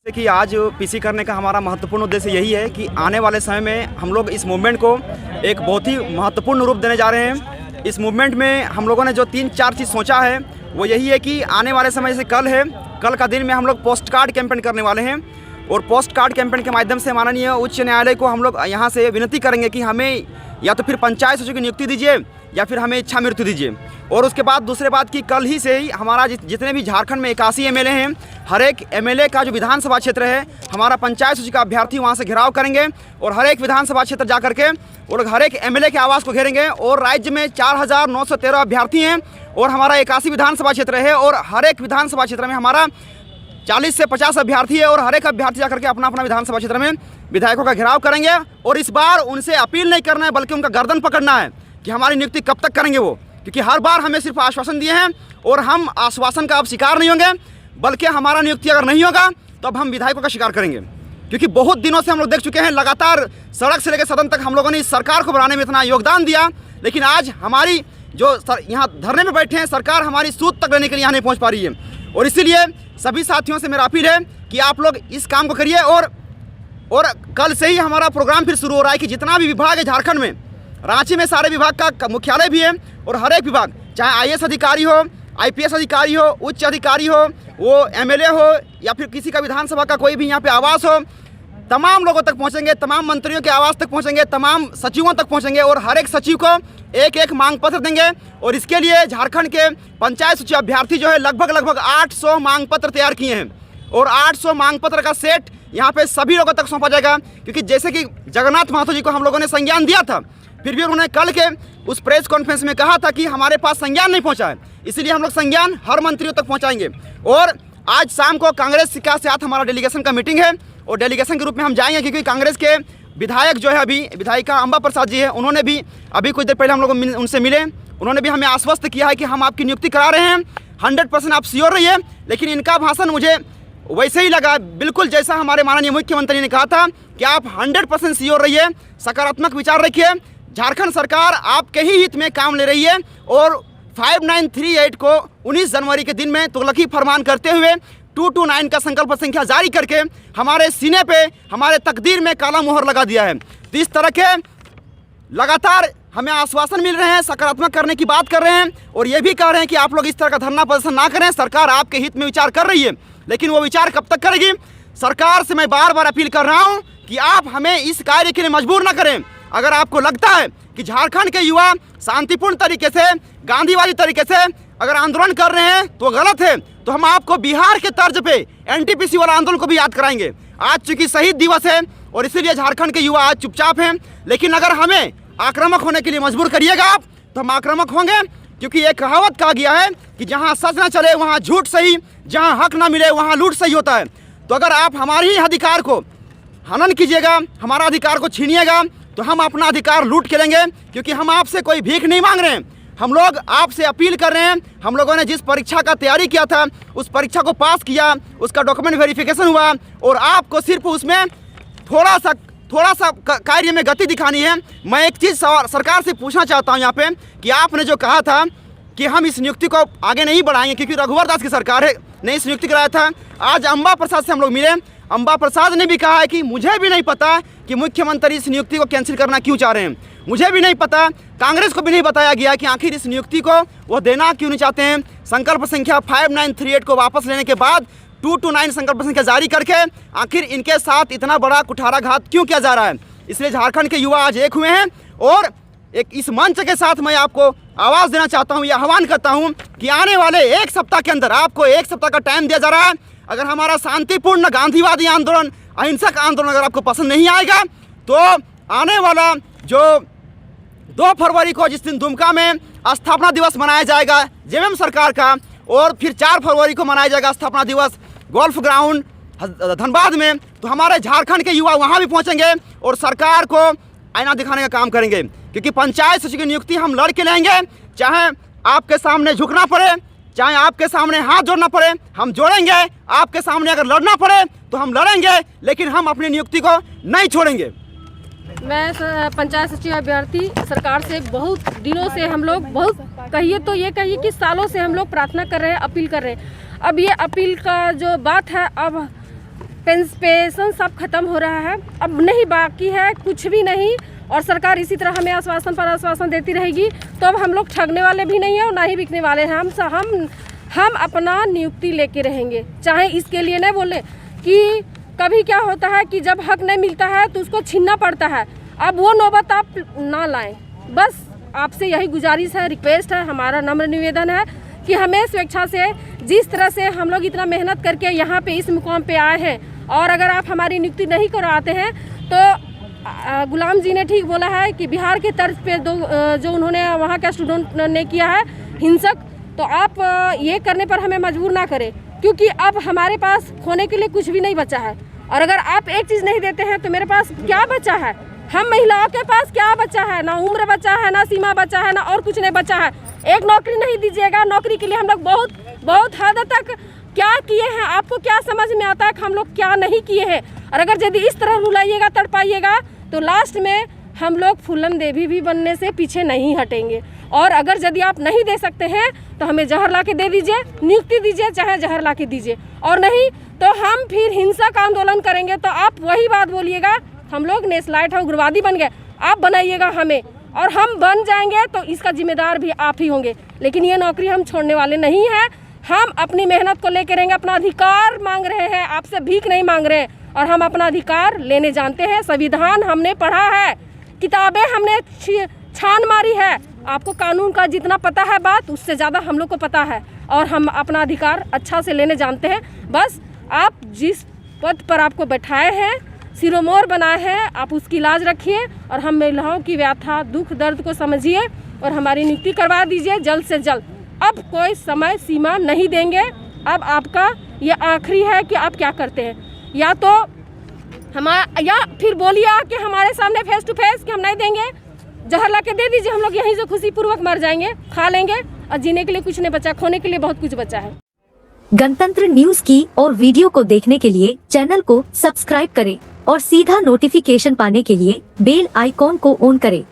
जैसे कि आज पीसी करने का हमारा महत्वपूर्ण उद्देश्य यही है कि आने वाले समय में हम लोग इस मूवमेंट को एक बहुत ही महत्वपूर्ण रूप देने जा रहे हैं। इस मूवमेंट में हम लोगों ने जो 3-4 चीज़ सोचा है वो यही है कि आने वाले समय जैसे कल है, कल का दिन में हम लोग पोस्ट कार्ड कैंपेन करने वाले हैं और पोस्ट कार्ड कैंपेन के माध्यम से माननीय उच्च न्यायालय को हम लोग यहाँ से विनती करेंगे कि हमें या तो फिर पंचायत सचिव की नियुक्ति दीजिए या फिर हमें इच्छा मृत्यु दीजिए। और उसके बाद दूसरे बात कि कल ही से ही हमारा जितने भी झारखंड में 81 एमएलए हैं, हर एक एमएलए का जो विधानसभा क्षेत्र है, हमारा पंचायत सचिव का अभ्यर्थी वहाँ से घेराव करेंगे और हर एक विधानसभा क्षेत्र जा करके वो लोग हर एक एमएलए के आवास को घेरेंगे। और राज्य में 4913 अभ्यर्थी हैं और हमारा 81 विधानसभा क्षेत्र है और हर एक विधानसभा क्षेत्र में हमारा 40 से 50 अभ्यर्थी है और हर एक अभ्यर्थी जाकर के अपना अपना विधानसभा क्षेत्र में विधायकों का घेराव करेंगे। और इस बार उनसे अपील नहीं करना है बल्कि उनका गर्दन पकड़ना है कि हमारी नियुक्ति कब तक करेंगे वो, क्योंकि हर बार हमें सिर्फ आश्वासन दिए हैं और हम आश्वासन का अब शिकार नहीं होंगे, बल्कि हमारा नियुक्ति अगर नहीं होगा तो अब हम विधायकों का शिकार करेंगे। क्योंकि बहुत दिनों से हम लोग देख चुके हैं, लगातार सड़क से लेकर सदन तक हम लोगों ने इस सरकार को बनाने में इतना योगदान दिया, लेकिन आज हमारी जो यहाँ धरने में बैठे हैं सरकार हमारी सूद तक लेने के लिए यहाँ नहीं पहुँच पा रही है। और इसीलिए सभी साथियों से मेरा अपील है कि आप लोग इस काम को करिए। और कल से ही हमारा प्रोग्राम फिर शुरू हो रहा है कि जितना भी विभाग है झारखंड में, रांची में सारे विभाग का मुख्यालय भी है और हर एक विभाग, चाहे आईएएस अधिकारी हो, आईपीएस अधिकारी हो, उच्च अधिकारी हो, वो एमएलए हो या फिर किसी का विधानसभा का कोई भी यहाँ पे आवास हो, तमाम लोगों तक पहुँचेंगे, तमाम मंत्रियों के आवास तक पहुँचेंगे, तमाम सचिवों तक पहुँचेंगे और हर एक सचिव को एक एक मांग पत्र देंगे। और इसके लिए झारखंड के पंचायत सचिव अभ्यर्थी जो है लगभग 800 मांग पत्र तैयार किए हैं और 800 मांग पत्र का सेट यहाँ पे सभी लोगों तक सौंपा जाएगा। क्योंकि जैसे कि जगन्नाथ महतो जी को हम लोगों ने संज्ञान दिया था, फिर भी उन्होंने कल के उस प्रेस कॉन्फ्रेंस में कहा था कि हमारे पास संज्ञान नहीं पहुंचा है, इसीलिए हम लोग संज्ञान हर मंत्रियों तक पहुंचाएंगे। और आज शाम को कांग्रेस के साथ हमारा डेलीगेशन का मीटिंग है और डेलीगेशन के रूप में हम जाएंगे, क्योंकि कांग्रेस के विधायक जो है अभी विधायिका अंबा प्रसाद जी है, उन्होंने भी अभी कुछ देर पहले हम लोग उनसे मिले, उन्होंने भी हमें आश्वस्त किया है कि हम आपकी नियुक्ति करा रहे हैं, 100% आप श्योर रहिए। लेकिन इनका भाषण मुझे वैसे ही लगा बिल्कुल जैसा हमारे माननीय मुख्यमंत्री ने कहा था कि आप 100% श्योर रहिए, सकारात्मक विचार रखिए, झारखंड सरकार आपके ही हित में काम ले रही है। और 5938 को 19 जनवरी के दिन में तुगलकी फरमान करते हुए 229 का संकल्प संख्या जारी करके हमारे सीने पे, हमारे तकदीर में काला मुहर लगा दिया है। तो इस तरह के लगातार हमें आश्वासन मिल रहे हैं, सकारात्मक करने की बात कर रहे हैं और ये भी कह रहे हैं कि आप लोग इस तरह का धरना प्रदर्शन ना करें, सरकार आपके हित में विचार कर रही है। लेकिन वो विचार कब तक करेगी? सरकार से मैं बार बार अपील कर रहा हूँ कि आप हमें इस कार्य के लिए मजबूर ना करें। अगर आपको लगता है कि झारखंड के युवा शांतिपूर्ण तरीके से, गांधीवादी तरीके से अगर आंदोलन कर रहे हैं तो गलत है, तो हम आपको बिहार के तर्ज पे एनटीपीसी वाला आंदोलन को भी याद कराएंगे। आज चूंकि शहीद दिवस है और इसीलिए झारखंड के युवा आज चुपचाप हैं, लेकिन अगर हमें आक्रामक होने के लिए मजबूर करिएगा आप तो हम आक्रामक होंगे। क्योंकि एक कहावत कहा गया है कि जहाँ सच ना चले वहाँ झूठ सही, जहाँ हक ना मिले वहाँ लूट सही होता है। तो अगर आप हमारे ही अधिकार को हनन कीजिएगा, हमारा अधिकार को छीनिएगा, तो हम अपना अधिकार लूट के लेंगे। क्योंकि हम आपसे कोई भीख नहीं मांग रहे हैं, हम लोग आपसे अपील कर रहे हैं। हम लोगों ने जिस परीक्षा का तैयारी किया था उस परीक्षा को पास किया, उसका डॉक्यूमेंट वेरिफिकेशन हुआ और आपको सिर्फ उसमें थोड़ा सा कार्य में गति दिखानी है। मैं एक चीज़ सरकार से पूछना चाहता हूँ यहाँ पे कि आपने जो कहा था कि हम इस नियुक्ति को आगे नहीं बढ़ाएंगे क्योंकि रघुवर दास की सरकार है ने इस नियुक्ति कराया था, आज अंबा प्रसाद से हम लोग मिले, अंबा प्रसाद ने भी कहा है कि मुझे भी नहीं पता कि मुख्यमंत्री इस नियुक्ति को कैंसिल करना क्यों चाह रहे हैं, मुझे भी नहीं पता, कांग्रेस को भी नहीं बताया गया कि आखिर इस नियुक्ति को वो देना क्यों नहीं चाहते हैं। संकल्प संख्या 5938 को वापस लेने के बाद 229 संकल्प संख्या जारी करके आखिर इनके साथ इतना बड़ा कुठाराघात क्यों किया जा रहा है। इसलिए झारखंड के युवा आज एक हुए हैं और एक इस मंच के साथ मैं आपको आवाज़ देना चाहता हूं, यह आह्वान करता हूं कि आने वाले एक सप्ताह के अंदर, आपको एक सप्ताह का टाइम दिया जा रहा है, अगर हमारा शांतिपूर्ण गांधीवादी आंदोलन, अहिंसक आंदोलन अगर आपको पसंद नहीं आएगा तो आने वाला जो 2 फरवरी को जिस दिन दुमका में स्थापना दिवस मनाया जाएगा जेएमएम सरकार का, और फिर 4 फरवरी को मनाया जाएगा स्थापना दिवस गोल्फ ग्राउंड धनबाद में, तो हमारे झारखंड के युवा वहाँ भी पहुँचेंगे और सरकार को आईना दिखाने का काम करेंगे। क्योंकि पंचायत सचिव की नियुक्ति हम लड़ के लेंगे, चाहे आपके सामने झुकना पड़े, चाहे आपके सामने हाथ जोड़ना पड़े, हम जोड़ेंगे। आपके सामने अगर लड़ना पड़े तो हम लड़ेंगे, लेकिन हम अपनी नियुक्ति को नहीं छोड़ेंगे। मैं पंचायत सचिव अभ्यर्थी सरकार से बहुत दिनों से हम लोग कहिए कि सालों से हम लोग प्रार्थना कर रहे हैं, अपील कर रहे हैं। अब ये अपील का जो बात है, अब पेंशन सब खत्म हो रहा है, अब नहीं बाकी है कुछ भी नहीं। और सरकार इसी तरह हमें आश्वासन पर आश्वासन देती रहेगी तो अब हम लोग ठगने वाले भी नहीं हैं और ना ही बिकने वाले हैं। हम अपना नियुक्ति लेके रहेंगे, चाहे इसके लिए नहीं बोले कि कभी क्या होता है कि जब हक नहीं मिलता है तो उसको छीनना पड़ता है। अब वो नौबत आप ना लाएं। बस आपसे यही गुजारिश है, रिक्वेस्ट है, हमारा नम्र निवेदन है कि हमें स्वेच्छा से जिस तरह से हम लोग इतना मेहनत करके यहाँ पे इस मुकाम पे आए हैं, और अगर आप हमारी नियुक्ति नहीं करवाते हैं तो गुलाम जी ने ठीक बोला है कि बिहार के तर्ज पे जो उन्होंने वहाँ के स्टूडेंट ने किया है हिंसक, तो आप ये करने पर हमें मजबूर ना करें, क्योंकि अब हमारे पास खोने के लिए कुछ भी नहीं बचा है। और अगर आप एक चीज़ नहीं देते हैं तो मेरे पास क्या बचा है? हम महिलाओं के पास क्या बचा है? ना उम्र बचा है, ना सीमा बचा है, ना और कुछ नहीं बचा है। एक नौकरी नहीं दीजिएगा, नौकरी के लिए हम लोग बहुत हद तक क्या किए हैं, आपको क्या समझ में आता है कि हम लोग क्या नहीं किए हैं। और अगर यदि इस तरह रुलाइएगा, तड़पाइएगा तो लास्ट में हम लोग फूलन देवी भी बनने से पीछे नहीं हटेंगे। और अगर यदि आप नहीं दे सकते हैं तो हमें जहर ला के दे दीजिए, नियुक्ति दीजिए, चाहे जहर ला के दीजिए, और नहीं तो हम फिर हिंसक आंदोलन करेंगे। तो आप वही बात बोलिएगा, हम लोग नेशनलाइट है उग्रवादी बन गए, आप बनाइएगा हमें, और हम बन जाएंगे तो इसका जिम्मेदार भी आप ही होंगे। लेकिन ये नौकरी हम छोड़ने वाले नहीं हैं। हम अपनी मेहनत को लेकर रहेंगे, अपना अधिकार मांग रहे हैं, आपसे भीख नहीं मांग रहे हैं, और हम अपना अधिकार लेने जानते हैं। संविधान हमने पढ़ा है, किताबें हमने छान मारी है। आपको कानून का जितना पता है बात, उससे ज़्यादा हम लोग को पता है, और हम अपना अधिकार अच्छा से लेने जानते हैं। बस आप जिस पद पर आपको बैठाए हैं, सिरोमोर बनाए हैं, आप उसकी लाज रखिए, और हम महिलाओं की व्यथा दुख दर्द को समझिए और हमारी नियुक्ति करवा दीजिए जल्द से जल्द। अब कोई समय सीमा नहीं देंगे, अब आपका ये आखिरी है कि आप क्या करते हैं, या तो या फिर बोलिए आके हमारे सामने फेस टू फेस कि हम नहीं देंगे, जहर ला के दे दीजिए, हम लोग यहीं से खुशी पूर्वक मर जाएंगे, खा लेंगे, और जीने के लिए कुछ नहीं बचा, खोने के लिए बहुत कुछ बचा है। गणतंत्र न्यूज की और वीडियो को देखने के लिए चैनल को सब्सक्राइब करें और सीधा नोटिफिकेशन पाने के लिए बेल आइकॉन को ऑन करें।